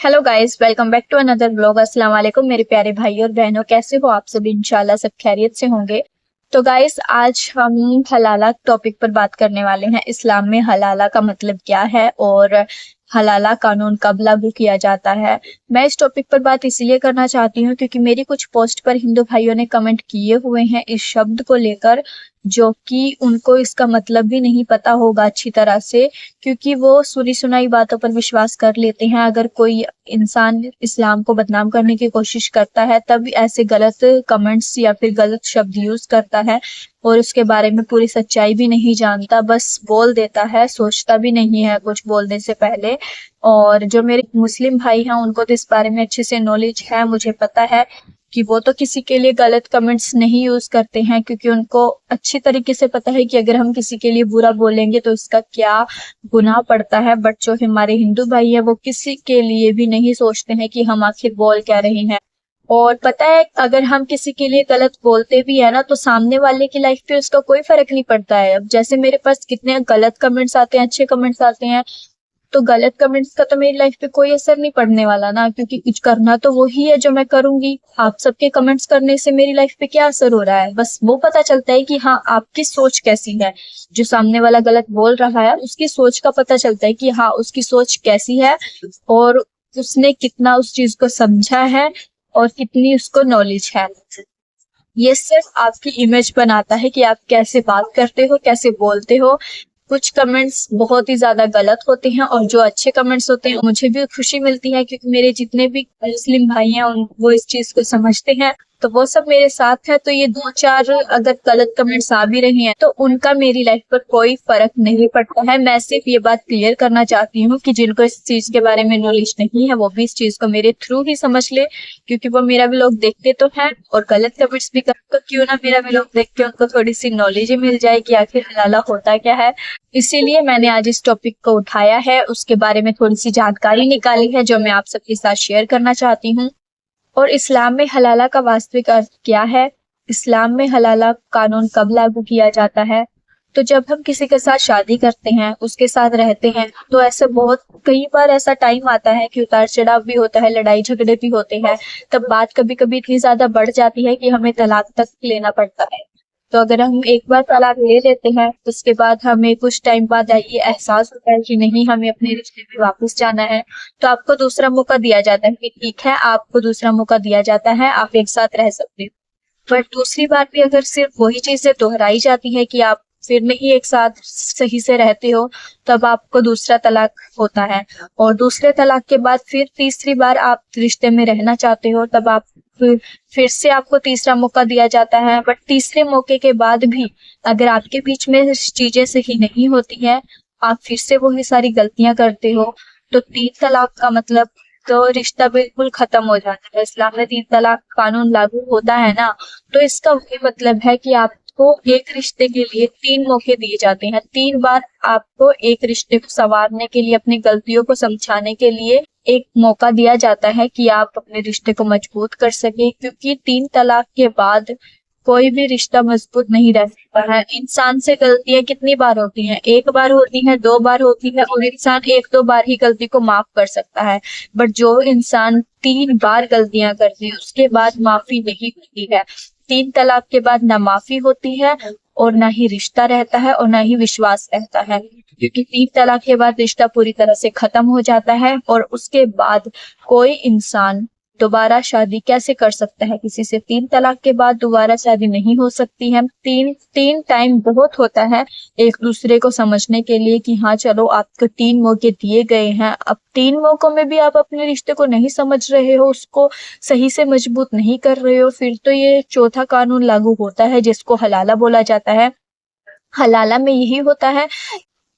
Hello guys, welcome back to another blog. अस्सलाम वालेकुम मेरे प्यारे भाई और बहनों, कैसे हो आप सब? इंशाल्लाह सब खैरियत से होंगे। तो गाइस, आज हम हलाला टॉपिक पर बात करने वाले हैं। इस्लाम में हलाला का मतलब क्या है और हलाला कानून कब लागू किया जाता है। मैं इस टॉपिक पर बात इसीलिए करना चाहती हूँ क्योंकि मेरी कुछ पोस्ट पर हिंदू भाइयों ने कमेंट किए हुए हैं इस शब्द को लेकर, जो कि उनको इसका मतलब भी नहीं पता होगा अच्छी तरह से, क्योंकि वो सुनी सुनाई बातों पर विश्वास कर लेते हैं। अगर कोई इंसान इस्लाम को बदनाम करने की कोशिश करता है तब ऐसे गलत कमेंट्स या फिर गलत शब्द यूज करता है और उसके बारे में पूरी सच्चाई भी नहीं जानता, बस बोल देता है, सोचता भी नहीं है कुछ बोलने से पहले। और जो मेरे मुस्लिम भाई हैं उनको तो इस बारे में अच्छे से नॉलेज है, मुझे पता है कि वो तो किसी के लिए गलत कमेंट्स नहीं यूज करते हैं, क्योंकि उनको अच्छी तरीके से पता है कि अगर हम किसी के लिए बुरा बोलेंगे तो इसका क्या गुनाह पड़ता है। बट जो हमारे हिंदू भाई है वो किसी के लिए भी नहीं सोचते हैं कि हम आखिर बोल क्या रहे हैं। और पता है, अगर हम किसी के लिए गलत बोलते भी है ना तो सामने वाले की लाइफ पे उसका कोई फर्क नहीं पड़ता है। अब जैसे मेरे पास कितने गलत कमेंट्स आते हैं, अच्छे कमेंट्स आते हैं, तो गलत कमेंट्स का तो मेरी लाइफ पे कोई असर नहीं पड़ने वाला ना, क्योंकि कुछ करना तो वही है जो मैं करूंगी। आप सबके कमेंट्स करने से मेरी लाइफ पे क्या असर हो रहा है? बस वो पता चलता है कि हाँ, आपकी सोच कैसी है। जो सामने वाला गलत बोल रहा है उसकी सोच का पता चलता है कि हाँ, उसकी सोच कैसी है और उसने कितना उस चीज को समझा है और कितनी उसको नॉलेज है। ये सिर्फ आपकी इमेज बनाता है कि आप कैसे बात करते हो, कैसे बोलते हो। कुछ कमेंट्स बहुत ही ज्यादा गलत होते हैं और जो अच्छे कमेंट्स होते हैं मुझे भी खुशी मिलती है, क्योंकि मेरे जितने भी मुस्लिम भाई हैं वो इस चीज को समझते हैं, तो वो सब मेरे साथ है। तो ये दो चार अगर गलत कमेंट्स आ भी रहे हैं तो उनका मेरी लाइफ पर कोई फर्क नहीं पड़ता है। मैं सिर्फ ये बात क्लियर करना चाहती हूँ कि जिनको इस चीज के बारे में नॉलेज नहीं है वो भी इस चीज को मेरे थ्रू ही समझ ले, क्योंकि वो मेरा भी लोग देखते तो हैं और गलत कमेंट्स भी कर, क्यों ना मेरा भी लोग देख के उनको थोड़ी सी नॉलेज ही मिल जाए कि आखिर हलाला होता क्या है। इसीलिए मैंने आज इस टॉपिक को उठाया है, उसके बारे में थोड़ी सी जानकारी निकाली है जो मैं आप सबके साथ शेयर करना चाहती हूँ। और इस्लाम में हलाला का वास्तविक अर्थ क्या है? इस्लाम में हलाला कानून कब लागू किया जाता है? तो जब हम किसी के साथ शादी करते हैं, उसके साथ रहते हैं, तो ऐसे बहुत कई बार ऐसा टाइम आता है कि उतार चढ़ाव भी होता है, लड़ाई झगड़े भी होते हैं। तब बात कभी कभी इतनी ज्यादा बढ़ जाती है कि हमें तलाक तक लेना पड़ता है। तो अगर हम एक बार तलाक ले लेते हैं उसके बाद हमें कुछ टाइम बाद ये एहसास होता है कि नहीं, हमें अपने रिश्ते में वापस जाना है, तो आपको दूसरा मौका दिया जाता है कि ठीक है, आपको दूसरा मौका दिया जाता है, आप एक साथ रह सकते हो। बट दूसरी बार भी अगर सिर्फ वही चीजें दोहराई जाती है कि आप फिर नहीं एक साथ सही से रहते हो, तब आपको दूसरा तलाक होता है। और दूसरे तलाक के बाद फिर तीसरी बार आप रिश्ते में रहना चाहते हो, तब आप फिर से आपको तीसरा मौका दिया जाता है। बट तीसरे मौके के बाद भी अगर आपके बीच में चीजें सही नहीं होती है, आप फिर से वही सारी गलतियां करते हो, तो तीन तलाक का मतलब तो रिश्ता बिल्कुल खत्म हो जाता है। इस्लाम में तीन तलाक कानून लागू होता है ना, तो इसका वही मतलब है कि आपको एक रिश्ते के लिए तीन मौके दिए जाते हैं। तीन बार आपको एक रिश्ते को संवारने के लिए, अपनी गलतियों को समझाने के लिए एक मौका दिया जाता है कि आप अपने रिश्ते को मजबूत कर सके, क्योंकि तीन तलाक के बाद कोई भी रिश्ता मजबूत नहीं रह सकता है। इंसान से गलतियां कितनी बार होती हैं? एक बार होती है, दो बार होती है, और इंसान एक दो बार ही गलती को माफ कर सकता है। बट जो इंसान तीन बार गलतियां करती है उसके बाद माफी नहीं होती है। तीन तलाक के बाद ना माफी होती है और ना ही रिश्ता रहता है और ना ही विश्वास रहता है, क्योंकि तीन तलाक के बाद रिश्ता पूरी तरह से खत्म हो जाता है। और उसके बाद कोई इंसान दोबारा शादी कैसे कर सकता है किसी से? तीन तलाक के बाद दोबारा शादी नहीं हो सकती है। तीन तीन टाइम बहुत होता है एक दूसरे को समझने के लिए कि हाँ चलो, आपको तीन मौके दिए गए हैं, अब तीन मौकों में भी आप अपने रिश्ते को नहीं समझ रहे हो, उसको सही से मजबूत नहीं कर रहे हो, फिर तो ये चौथा कानून लागू होता है जिसको हलाला बोला जाता है। हलाला में यही होता है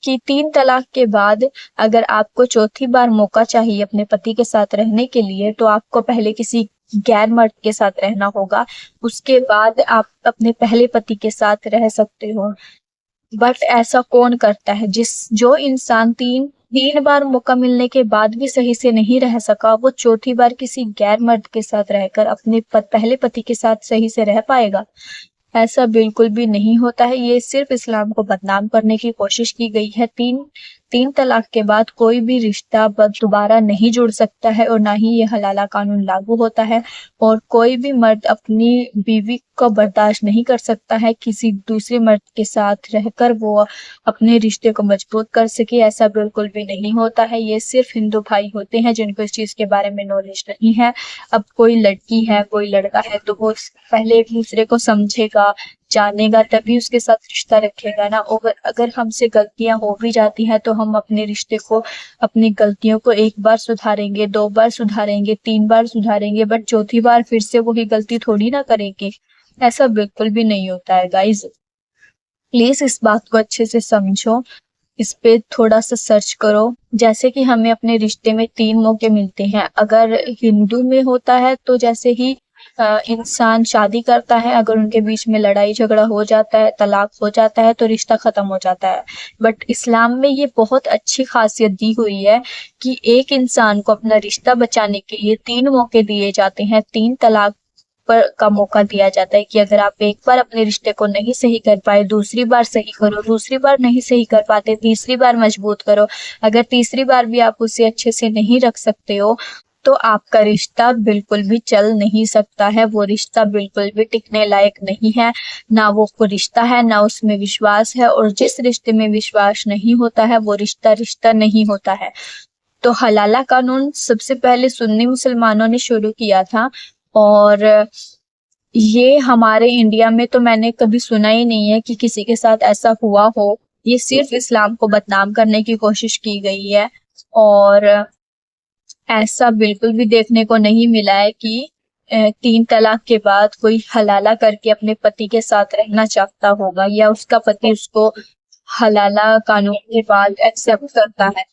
कि तीन तलाक के बाद अगर आपको चौथी बार मौका चाहिए अपने पति के साथ रहने के लिए, तो आपको पहले किसी गैर मर्द के साथ रहना होगा, उसके बाद आप अपने पहले पति के साथ रह सकते हो। बट ऐसा कौन करता है? जो इंसान तीन तीन बार मौका मिलने के बाद भी सही से नहीं रह सका, वो चौथी बार किसी गैर मर्द के साथ रहकर अपने पहले पति के साथ सही से रह पाएगा? ऐसा बिल्कुल भी नहीं होता है। ये सिर्फ इस्लाम को बदनाम करने की कोशिश की गई है। तीन तीन तलाक के बाद कोई भी रिश्ता दोबारा नहीं जुड़ सकता है और ना ही ये हलाला कानून लागू होता है। और कोई भी मर्द अपनी बीवी को बर्दाश्त नहीं कर सकता है किसी दूसरे मर्द के साथ रहकर वो अपने रिश्ते को मजबूत कर सके। ऐसा बिल्कुल भी नहीं होता है। ये सिर्फ हिंदू भाई होते हैं जिनको इस चीज के बारे में नॉलेज नहीं है। अब कोई लड़की है कोई लड़का है तो वो पहले एक दूसरे को समझेगा जानेगा तभी उसके साथ रिश्ता रखेगा ना। और अगर हमसे गलतियां हो भी जाती हैं तो हम अपने रिश्ते को अपनी गलतियों को एक बार सुधारेंगे, दो बार सुधारेंगे, तीन बार सुधारेंगे, बट चौथी बार फिर से वही गलती थोड़ी ना करेंगे। ऐसा बिल्कुल भी नहीं होता है गाइज। प्लीज इस बात को अच्छे से समझो, इस पे थोड़ा सा सर्च करो। जैसे कि हमें अपने रिश्ते में तीन मौके मिलते हैं। अगर हिंदू में होता है तो जैसे ही इंसान शादी करता है, अगर उनके बीच में लड़ाई झगड़ा हो जाता है, तलाक हो जाता है तो रिश्ता खत्म हो जाता है। बट इस्लाम में ये बहुत अच्छी खासियत दी हुई है कि एक इंसान को अपना रिश्ता बचाने के लिए तीन मौके दिए जाते हैं, तीन तलाक पर का मौका दिया जाता है कि अगर आप एक बार अपने रिश्ते को नहीं सही कर पाए, दूसरी बार सही करो, दूसरी बार नहीं सही कर पाते, तीसरी बार मजबूत करो। अगर तीसरी बार भी आप उसे अच्छे से नहीं रख सकते हो तो आपका रिश्ता बिल्कुल भी चल नहीं सकता है। वो रिश्ता बिल्कुल भी टिकने लायक नहीं है। ना वो कोई रिश्ता है ना उसमें विश्वास है, और जिस रिश्ते में विश्वास नहीं होता है वो रिश्ता रिश्ता नहीं होता है। तो हलाला कानून सबसे पहले सुन्नी मुसलमानों ने शुरू किया था, और ये हमारे इंडिया में तो मैंने कभी सुना ही नहीं है कि किसी के साथ ऐसा हुआ हो। ये सिर्फ इस्लाम को बदनाम करने की कोशिश की गई है, और ऐसा बिल्कुल भी देखने को नहीं मिला है कि तीन तलाक के बाद कोई हलाला करके अपने पति के साथ रहना चाहता होगा या उसका पति उसको हलाला कानून के बाद एक्सेप्ट करता है।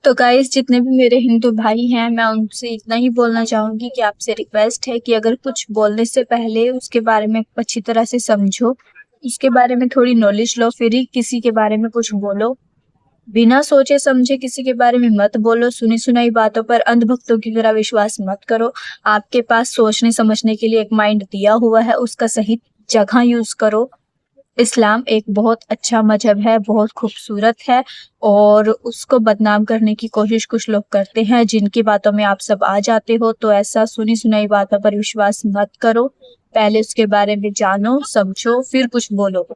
तो गाइस, जितने भी मेरे हिंदू भाई हैं, मैं उनसे इतना ही बोलना चाहूंगी कि आपसे रिक्वेस्ट है कि अगर कुछ बोलने से पहले उसके बारे में अच्छी तरह से समझो, उसके बारे में थोड़ी नॉलेज लो, फिर ही किसी के बारे में कुछ बोलो। बिना सोचे समझे किसी के बारे में मत बोलो। सुनी सुनाई बातों पर अंधभक्तों की तरह विश्वास मत करो। आपके पास सोचने समझने के लिए एक माइंड दिया हुआ है, उसका सही जगह यूज करो। इस्लाम एक बहुत अच्छा मजहब है, बहुत खूबसूरत है, और उसको बदनाम करने की कोशिश कुछ लोग करते हैं जिनकी बातों में आप सब आ जाते हो। तो ऐसा सुनी सुनाई बातों पर विश्वास मत करो। पहले उसके बारे में जानो समझो फिर कुछ बोलो।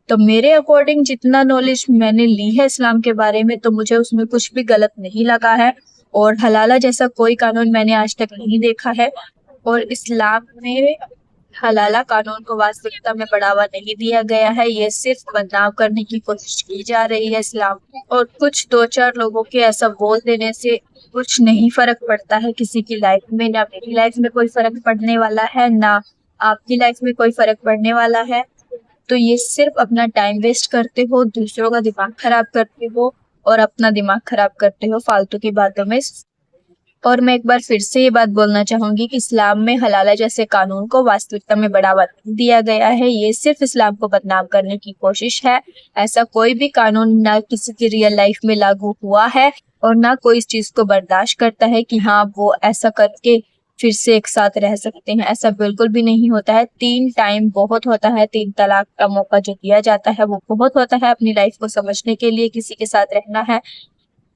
तो मेरे अकॉर्डिंग जितना नॉलेज मैंने ली है इस्लाम के बारे में, तो मुझे उसमें कुछ भी गलत नहीं लगा है, और हलाला जैसा कोई कानून मैंने आज तक नहीं देखा है। और इस्लाम में हलाला कानून को वास्तविकता में बढ़ावा नहीं दिया गया है। ये सिर्फ बदनाम करने की कोशिश की जा रही है इस्लाम। और कुछ दो चार लोगों के ऐसा बोल देने से कुछ नहीं फर्क पड़ता है किसी की लाइफ में। ना मेरी लाइफ में कोई फर्क पड़ने वाला है, ना आपकी लाइफ में कोई फर्क पड़ने वाला है। तो ये सिर्फ अपना टाइम वेस्ट करते हो, दूसरों का दिमाग खराब करते हो और अपना दिमाग खराब करते हो फालतू की बातों में। और मैं एक बार फिर से ये बात बोलना चाहूंगी कि इस्लाम में हलाला जैसे कानून को वास्तविकता में बढ़ावा नहीं दिया गया है। ये सिर्फ इस्लाम को बदनाम करने की कोशिश है। ऐसा कोई भी कानून ना किसी की रियल लाइफ में लागू हुआ है, और ना कोई इस चीज को बर्दाश्त करता है कि हाँ वो ऐसा करके फिर से एक साथ रह सकते हैं। ऐसा बिल्कुल भी नहीं होता है। तीन टाइम बहुत होता है, तीन तलाक का मौका जो दिया जाता है वो बहुत होता है अपनी लाइफ को समझने के लिए, किसी के साथ रहना है।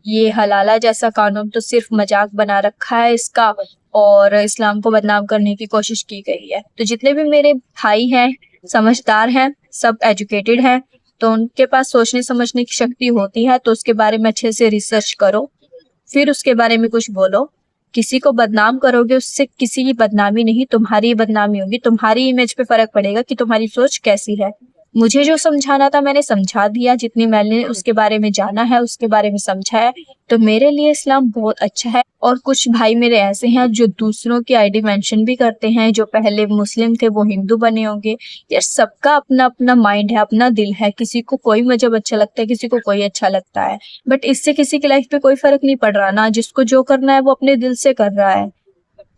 ये हलाला जैसा कानून तो सिर्फ मजाक बना रखा है इसका, और इस्लाम को बदनाम करने की कोशिश की गई है। तो जितने भी मेरे भाई हैं समझदार हैं, सब एजुकेटेड हैं, तो उनके पास सोचने समझने की शक्ति होती है, तो उसके बारे में अच्छे से रिसर्च करो, फिर उसके बारे में कुछ बोलो। किसी को बदनाम करोगे उससे किसी की बदनामी नहीं, तुम्हारी बदनामी होगी। तुम्हारी इमेज पे फर्क पड़ेगा कि तुम्हारी सोच कैसी है। मुझे जो समझाना था मैंने समझा दिया, जितनी मैंने उसके बारे में जाना है उसके बारे में समझा है। तो मेरे लिए इस्लाम बहुत अच्छा है। और कुछ भाई मेरे ऐसे हैं जो दूसरों की आईडी मेंशन भी करते हैं, जो पहले मुस्लिम थे वो हिंदू बने होंगे। यार सबका अपना अपना माइंड है, अपना दिल है। किसी को कोई मजहब अच्छा लगता है, किसी को कोई अच्छा लगता है, बट इससे किसी की लाइफ पे कोई फर्क नहीं पड़ रहा ना। जिसको जो करना है वो अपने दिल से कर रहा है।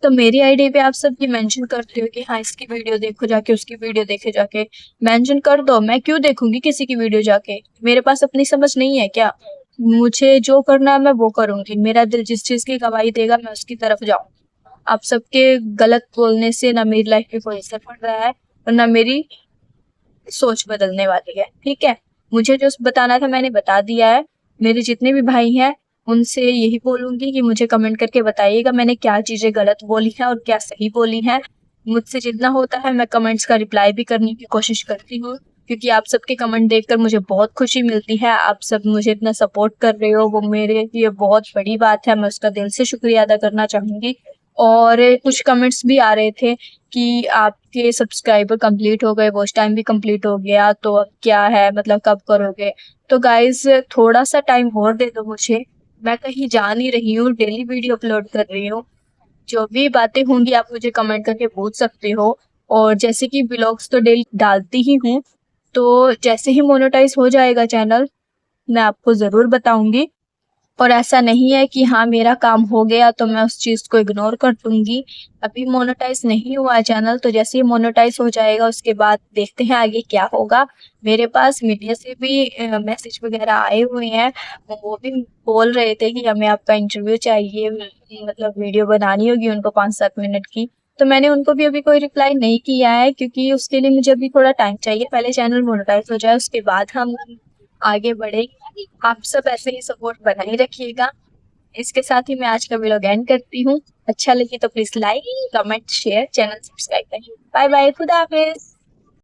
तो मेरी आईडी पे आप सब ये मेंशन करते हो कि हाँ इसकी वीडियो देखो जाके, उसकी वीडियो देखे जाके, मेंशन कर दो। मैं क्यों देखूंगी किसी की वीडियो जाके? मेरे पास अपनी समझ नहीं है क्या? मुझे जो करना है मैं वो करूंगी। मेरा दिल जिस चीज की गवाही देगा मैं उसकी तरफ जाऊँ। आप सबके गलत बोलने से ना मेरी लाइफ पे कोई असर पड़ रहा है और ना मेरी सोच बदलने वाली है। ठीक है, मुझे जो बताना था मैंने बता दिया है। मेरे जितने भी भाई हैं उनसे यही बोलूंगी कि मुझे कमेंट करके बताइएगा मैंने क्या चीजें गलत बोली हैं और क्या सही बोली हैं। मुझसे जितना होता है मैं कमेंट्स का रिप्लाई भी करने की कोशिश करती हूँ, क्योंकि आप सबके कमेंट देखकर मुझे बहुत खुशी मिलती है। आप सब मुझे इतना सपोर्ट कर रहे हो, वो मेरे लिए बहुत बड़ी बात है। मैं उसका दिल से शुक्रिया अदा करना चाहूंगी। और कुछ कमेंट्स भी आ रहे थे कि आपके सब्सक्राइबर कंप्लीट हो गए, वॉच टाइम भी कंप्लीट हो गया, तो अब क्या है, मतलब कब करोगे। तो गाइज थोड़ा सा टाइम और दे दो मुझे, मैं कहीं जा नहीं रही हूँ, डेली वीडियो अपलोड कर रही हूँ। जो भी बातें होंगी आप मुझे कमेंट करके पूछ सकते हो। और जैसे कि व्लॉग्स तो डेली डालती ही हूँ, तो जैसे ही मोनेटाइज हो जाएगा चैनल मैं आपको ज़रूर बताऊंगी। और ऐसा नहीं है कि हाँ मेरा काम हो गया तो मैं उस चीज़ को इग्नोर कर दूंगी। अभी मोनेटाइज नहीं हुआ है चैनल, तो जैसे ही मोनेटाइज हो जाएगा उसके बाद देखते हैं आगे क्या होगा। मेरे पास मीडिया से भी मैसेज वगैरह आए हुए हैं, वो भी बोल रहे थे कि हमें आपका इंटरव्यू चाहिए, मतलब वीडियो बनानी होगी उनको 5-7 मिनट की। तो मैंने उनको भी अभी कोई रिप्लाई नहीं किया है, क्योंकि उसके लिए मुझे अभी थोड़ा टाइम चाहिए। पहले चैनल मोनेटाइज हो जाए उसके बाद हम आगे बढ़े। आप सब ऐसे ही सपोर्ट बनाए रखिएगा। इसके साथ ही मैं आज का व्लॉग एंड करती हूँ। अच्छा लगे तो please like, comment, share, channel subscribe करें। बाय बाय, खुदा हाफिज।